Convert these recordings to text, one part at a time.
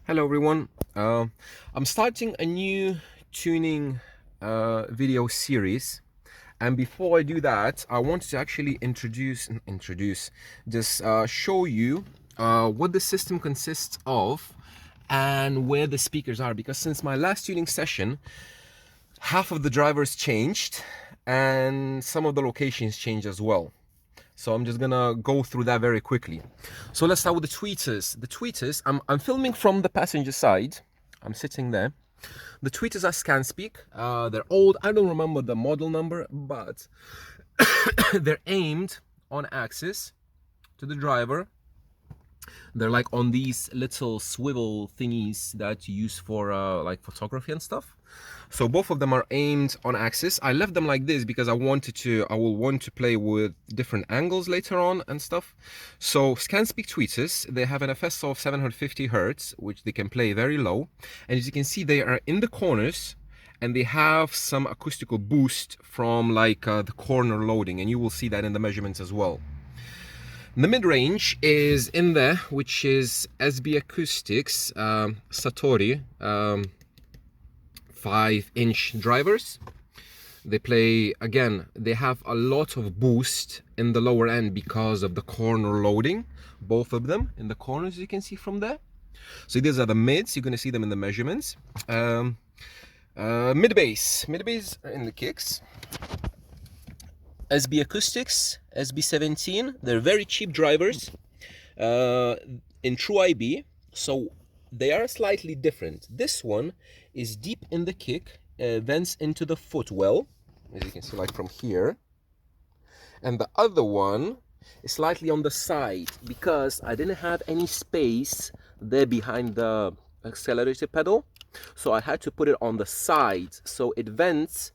Hello everyone. I'm starting a new tuning video series, and before I do that, I wanted to actually show you what the system consists of and where the speakers are. Because since my last tuning session, half of the drivers changed and some of the locations changed as well. So I'm just gonna go through that very quickly. So let's start with the tweeters. The tweeters, I'm filming from the passenger side. I'm sitting there. The tweeters are ScanSpeak. They're old. I don't remember the model number, but they're aimed on axis to the driver. They're like on these little swivel thingies that you use for like photography and stuff. So both of them are aimed on axis. I left them like this because I will want to play with different angles later on and stuff. So ScanSpeak tweeters, they have an FS of 750 Hertz, which they can play very low. And as you can see, they are in the corners and they have some acoustical boost from like the corner loading, and you will see that in the measurements as well. The mid-range is in there, which is SB Acoustics Satori 5-inch drivers. They play, again, they have a lot of boost in the lower end because of the corner loading, both of them in the corners, you can see from there. So these are the mids, you're going to see them in the measurements. Mid-bass in the kicks. SB Acoustics, SB17, they're very cheap drivers in true IB, so they are slightly different. This one is deep in the kick, vents into the footwell, as you can see, like from here. And the other one is slightly on the side because I didn't have any space there behind the accelerator pedal, so I had to put it on the side, so it vents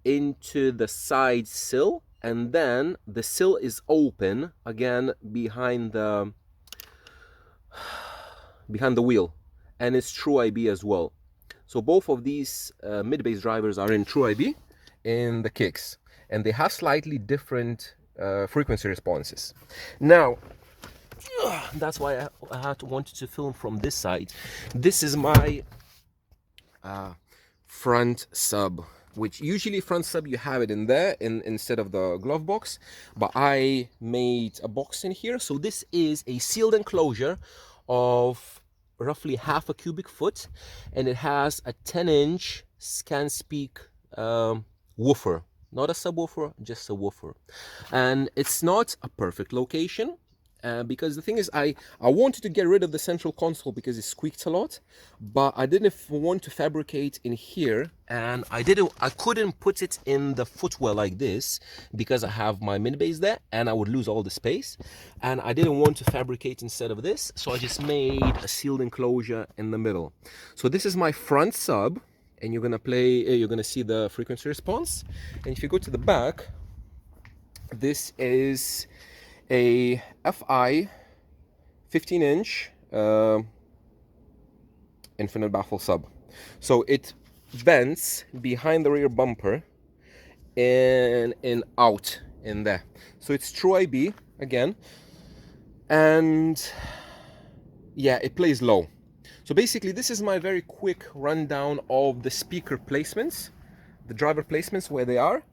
into the side sill, and then the sill is open again behind the wheel, and it's true IB as well. So both of these mid-bass drivers are in true IB in the kicks, and they have slightly different frequency responses. Now that's why I wanted to film from this side. This is my front sub, which usually front sub you have it in there instead of the glove box, but I made a box in here. So this is a sealed enclosure of roughly half a cubic foot, and it has a 10-inch ScanSpeak woofer, not a subwoofer, just a woofer. And it's not a perfect location, because the thing is, I wanted to get rid of the central console because it squeaked a lot, but I didn't want to fabricate in here, and I couldn't put it in the footwell like this because I have my mid bass there and I would lose all the space, and I didn't want to fabricate instead of this, so I just made a sealed enclosure in the middle. So this is my front sub, and you're gonna see the frequency response. And if you go to the back, this is a FI 15-inch infinite baffle sub. So it vents behind the rear bumper and out in there. So it's true IB again, and yeah, it plays low. So basically this is my very quick rundown of the speaker placements, the driver placements, where they are.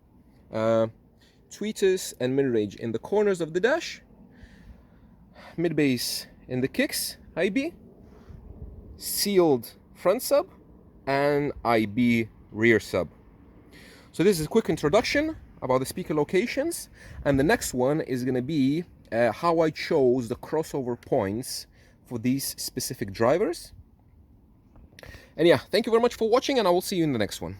Tweeters and mid-range in the corners of the dash, mid-bass in the kicks, IB, sealed front sub, and IB rear sub. So this is a quick introduction about the speaker locations, and the next one is going to be how I chose the crossover points for these specific drivers. And yeah, thank you very much for watching, and I will see you in the next one.